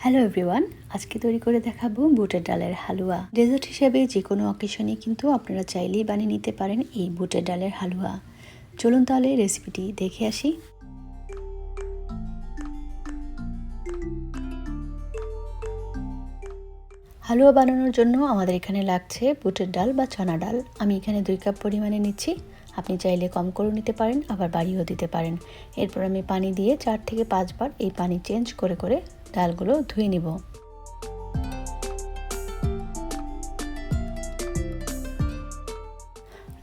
Hello everyone, আজকে তৈরি করে দেখাবো বুটের ডালের হালুয়া। ডেজার্ট হিসেবে যে কোনো অকেশনে কিন্তু আপনারা চাইলেই বানিয়ে নিতে পারেন এই বুটের ডালের হালুয়া। চলুন তাহলে রেসিপিটি দেখে আসি। হালুয়া বানানোর জন্য আমাদের এখানে লাগছে বুটের ডাল বা চানা ডাল। আমি এখানে 2 কাপ পরিমাণে নিচ্ছি। আপনি চাইলে কম করে নিতে পারেন, আবার বাড়িয়েও দিতে পারেন। এরপর আমি পানি দিয়ে 4 থেকে 5 বার এই পানি চেঞ্জ করে করে ডালগুলো ধুয়ে নিব।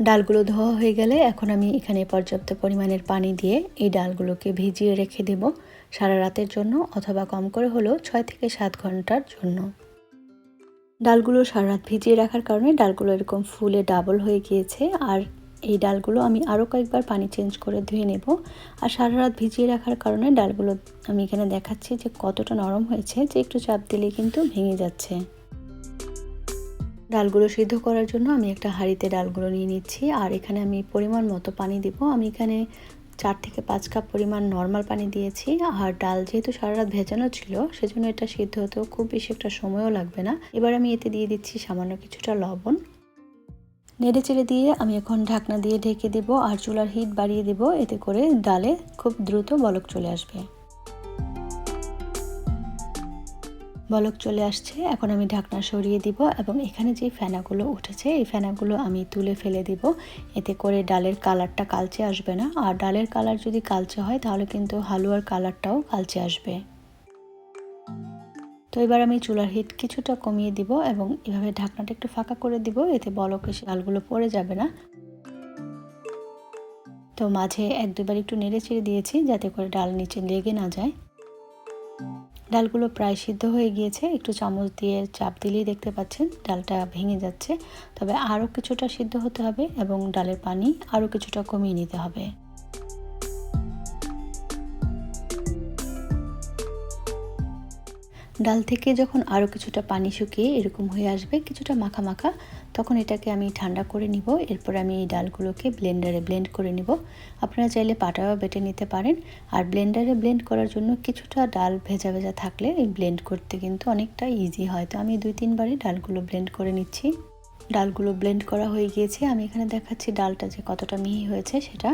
ডালগুলো ধোয়া হয়ে গেলে এখন আমি এখানে পর্যাপ্ত পরিমাণের পানি দিয়ে এই ডালগুলোকে ভিজিয়ে রেখে দেব সারা রাতের জন্য, অথবা কম করে হলেও 6 থেকে 7 ঘন্টার জন্য। ডালগুলো সারা রাত ভিজিয়ে রাখার কারণে ডালগুলো এরকম ফুলে ডাবল হয়ে গিয়েছে। আর এই ডালগুলো আমি আরও কয়েকবার পানি চেঞ্জ করে ধুয়ে নেব। আর সারা রাত ভিজিয়ে রাখার কারণে ডালগুলো আমি এখানে দেখাচ্ছি যে কতটা নরম হয়েছে, যে একটু চাপ দিলেই কিন্তু ভেঙে যাচ্ছে। ডালগুলো সিদ্ধ করার জন্য আমি একটা হাঁড়িতে ডালগুলো নিয়ে নিচ্ছি, আর এখানে আমি পরিমাণ মতো পানি দিব। আমি এখানে 4 থেকে 5 কাপ পরিমাণ নর্মাল পানি দিয়েছি। আর ডাল যেহেতু সারা রাত ভেজানো ছিল, সেজন্য এটা সিদ্ধ হতেও খুব বেশি একটা সময়ও লাগবে না। এবার আমি এতে দিয়ে দিচ্ছি সামান্য কিছুটা লবণ। নেড়ে চেড়ে দিয়ে আমি এখন ঢাকনা দিয়ে ঢেকে দেব, আর চুলার হিট বাড়িয়ে দেব, এতে করে ডালে খুব দ্রুত বলক চলে আসবে। বলক চলে আসছে, এখন আমি ঢাকনা সরিয়ে দিব এবং এখানে যে ফেনাগুলো উঠেছে এই ফেনাগুলো আমি তুলে ফেলে দিব। এতে করে ডালের কালারটা কালচে আসবে না, আর ডালের কালার যদি কালচে হয় তাহলে কিন্তু হালুয়ার কালারটাও কালচে আসবে। তো এবার আমি চুলার হিট কিছুটা কমিয়ে দিব এবং এভাবে ঢাকনাটা একটু ফাঁকা করে দিব, এতে বলক এসে ডালগুলো পড়ে যাবে না। তো মাঝে 1-2 বার একটু নেড়ে চেড়ে দিয়েছি যাতে করে ডাল নিচে লেগে না যায়। ডালগুলো প্রায় সিদ্ধ হয়ে গিয়েছে, একটু চামচ দিয়ে চাপ দিলেই দেখতে পাচ্ছেন ডালটা ভেঙে যাচ্ছে। তবে আরও কিছুটা সিদ্ধ হতে হবে এবং ডালের পানি আরও কিছুটা কমিয়ে নিতে হবে। ডাল থেকে যখন আরও কিছুটা পানি শুকিয়ে এরকম হয়ে আসবে, কিছুটা মাখা মাখা, তখন এটাকে আমি ঠান্ডা করে নিব। এরপর আমি এই ডালগুলোকে ব্লেন্ডারে ব্লেন্ড করে নিব। আপনারা চাইলে পাটায়ও বেটে নিতে পারেন। আর ব্লেন্ডারে ব্লেন্ড করার জন্য কিছুটা ডাল ভেজা ভেজা থাকলে এই ব্লেন্ড করতে কিন্তু অনেকটা ইজি হয়। তো আমি 2-3 বারই ডালগুলো ব্লেন্ড করে নিচ্ছি। ডালগুলো ব্লেন্ড করা হয়ে গিয়েছে, আমি এখানে দেখাচ্ছি ডালটা যে কতটা মিহি হয়েছে সেটা।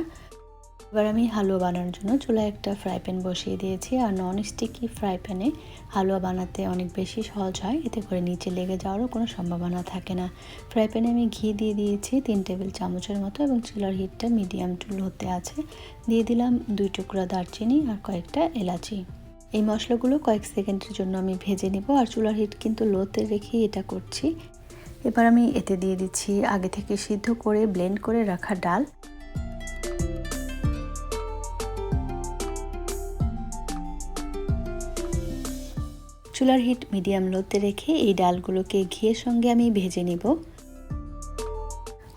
এবার আমি হালুয়া বানানোর জন্য চুলায় একটা ফ্রাই প্যান বসিয়ে দিয়েছি। আর নন স্টিকি ফ্রাই প্যানে হালুয়া বানাতে অনেক বেশি সহজ হয়, এতে করে নিচে লেগে যাওয়ারও কোনো সম্ভাবনা থাকে না। ফ্রাই প্যানে আমি ঘি দিয়ে দিয়েছি 3 টেবিল চামচের মতো এবং চুলার হিটটা মিডিয়াম টু লোতে আছে। দিয়ে দিলাম 2 টুকরা দারচিনি আর কয়েকটা এলাচি। এই মশলাগুলো কয়েক সেকেন্ডের জন্য আমি ভেজে নিব, আর চুলার হিট কিন্তু লোতে রেখেই এটা করছি। এবার আমি এতে দিয়ে দিচ্ছি আগে থেকে সিদ্ধ করে ব্লেন্ড করে রাখা ডাল। চুলার হিট মিডিয়াম লোতে রেখে এই ডালগুলোকে ঘিয়ের সঙ্গে আমি ভেজে নিব।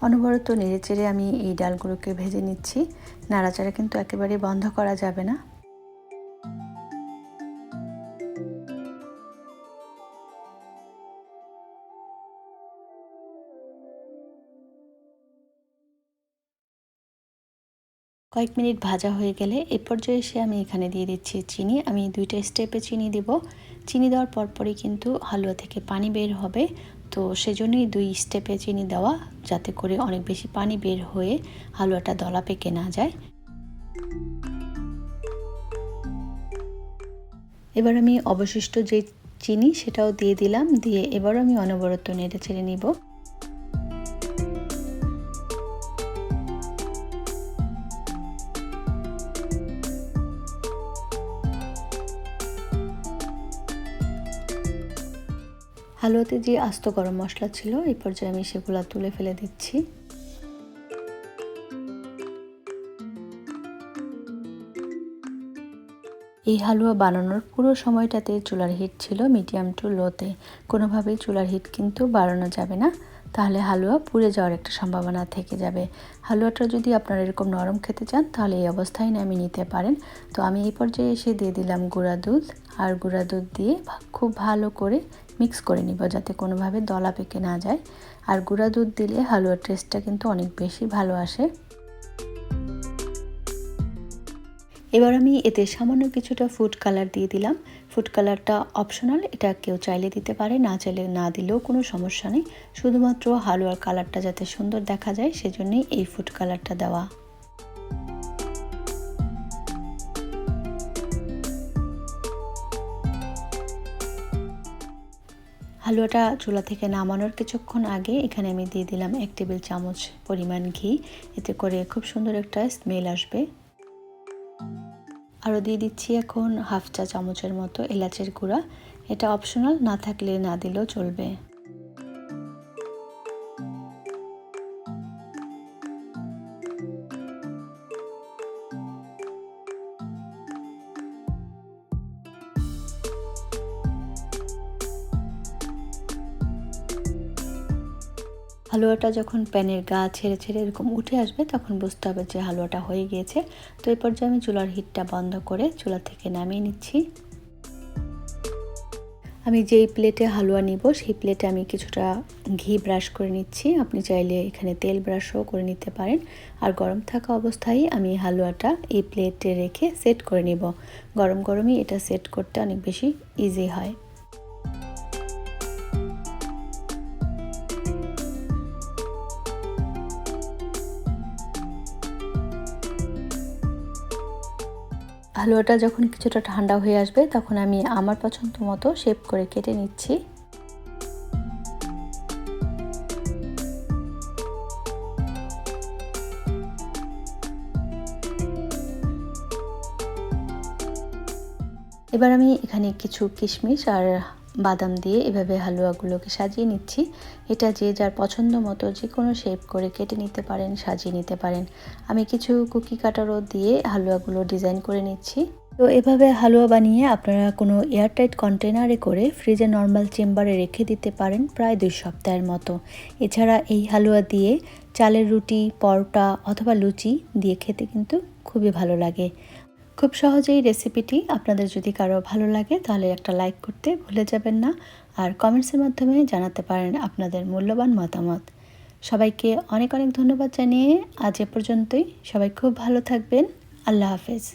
অনবরত নেড়েচেড়ে আমি এই ডালগুলোকে ভেজে নিচ্ছি। নাড়াচাড়া কিন্তু একেবারে বন্ধ করা যাবে না। কয়েক মিনিট ভাজা হয়ে গেলে এ পর্যায়ে এসে আমি এখানে দিয়ে দিচ্ছি চিনি। আমি 2টা স্টেপে চিনি দিব। চিনি দেওয়ার পরপরই কিন্তু হালুয়া থেকে পানি বের হবে, তো সেজন্যই 2 স্টেপে চিনি দেওয়া, যাতে করে অনেক বেশি পানি বের হয়ে হালুয়াটা দলা পেকে না যায়। এবার আমি অবশিষ্ট যে চিনি সেটাও দিয়ে দিলাম, দিয়ে এবারও আমি অনবরত নেড়ে চেড়ে নিব। হালুয়াতে যে আস্ত গরম মশলা ছিল এই পর্যায়ে আমি সেগুলো তুলে ফেলে দিচ্ছি। এই হালুয়া বানানোর পুরো সময়টাতে চুলার হিট ছিল মিডিয়াম টু লোতে। কোনোভাবেই চুলার হিট কিন্তু বাড়ানো যাবে না, তাহলে হালুয়া পুড়ে যাওয়ার একটা সম্ভাবনা থেকে যাবে। হালুয়াটা যদি আপনারা এরকম নরম খেতে চান তাহলে এই অবস্থায় নামিয়ে নিতে পারেন। তো আমি এই পর্যায়ে এসে দিয়ে দিলাম গুঁড়া দুধ, আর গুঁড়া দুধ দিয়ে খুব ভালো করে মিক্স করে নিব যাতে কোনোভাবে দলা পেকে না যায়। আর গুঁড়া দুধ দিলে হালুয়ার টেস্টটা কিন্তু অনেক বেশি ভালো আসে। এবার আমি এতে সামান্য কিছুটা ফুড কালার দিয়ে দিলাম। ফুড কালারটা অপশনাল, এটা কেউ চাইলে দিতে পারে, না চাইলে না দিলেও কোনো সমস্যা নেই। শুধুমাত্র হালুয়ার কালারটা যাতে সুন্দর দেখা যায় সেজন্যই এই ফুড কালারটা দেওয়া। হালুয়াটা চুলা থেকে নামানোর কিছুক্ষণ আগে এখানে আমি দিয়ে দিলাম 1 টেবিল চামচ পরিমাণ ঘি। এতে করে খুব সুন্দর একটা স্মেল আসবে। আরও দিয়ে দিচ্ছি এখন হাফ চা চামচের মতো এলাচের গুঁড়া। এটা অপশনাল, না থাকলে না দিলেও চলবে। হালুয়াটা যখন প্যানের গা ছেড়ে ছেড়ে এরকম উঠে আসবে তখন বুঝতে হবে যে হালুয়াটা হয়ে গিয়েছে। তো এই পর্যায়ে আমি চুলার হিটটা বন্ধ করে চুলা থেকে নামিয়ে নিচ্ছি। আমি যেই প্লেটে হালুয়া নিব সেই প্লেটে আমি কিছুটা ঘি ব্রাশ করে নিচ্ছি। আপনি চাইলে এখানে তেল ব্রাশও করে নিতে পারেন। আর গরম থাকা অবস্থায় আমি হালুয়াটা এই প্লেটে রেখে সেট করে নিব। গরম গরমই এটা সেট করতে অনেক বেশি ইজি হয়। হালুয়াটা যখন কিছুটা ঠান্ডা হয়ে আসবে তখন আমি আমার পছন্দ মতো শেপ করে কেটে নিচ্ছি। এবার আমি এখানে কিছু কিশমিশ আর বাদাম দিয়ে এভাবে হালুয়াগুলোকে সাজিয়ে নিচ্ছি। এটা যে যার পছন্দ মতো যে কোনো শেপ করে কেটে নিতে পারেন, সাজিয়ে নিতে পারেন। আমি কিছু কুকি কাটারও দিয়ে হালুয়াগুলো ডিজাইন করে নিচ্ছি। তো এভাবে হালুয়া বানিয়ে আপনারা কোনো এয়ারটাইট কন্টেনারে করে ফ্রিজে নর্মাল চেম্বারে রেখে দিতে পারেন প্রায় 2 সপ্তাহের মতো। এছাড়া এই হালুয়া দিয়ে চালের রুটি, পরোটা অথবা লুচি দিয়ে খেতে কিন্তু খুবই ভালো লাগে। খুব সহজেই রেসিপিটি আপনাদের যদি কারো ভালো লাগে তাহলে একটা লাইক করতে ভুলে যাবেন না। আর কমেন্টসের মাধ্যমে জানাতে পারেন আপনাদের মূল্যবান মতামত। সবাইকে অনেক অনেক ধন্যবাদ জানিয়ে আজ এ পর্যন্তই। সবাই খুব ভালো থাকবেন। আল্লাহ হাফেজ।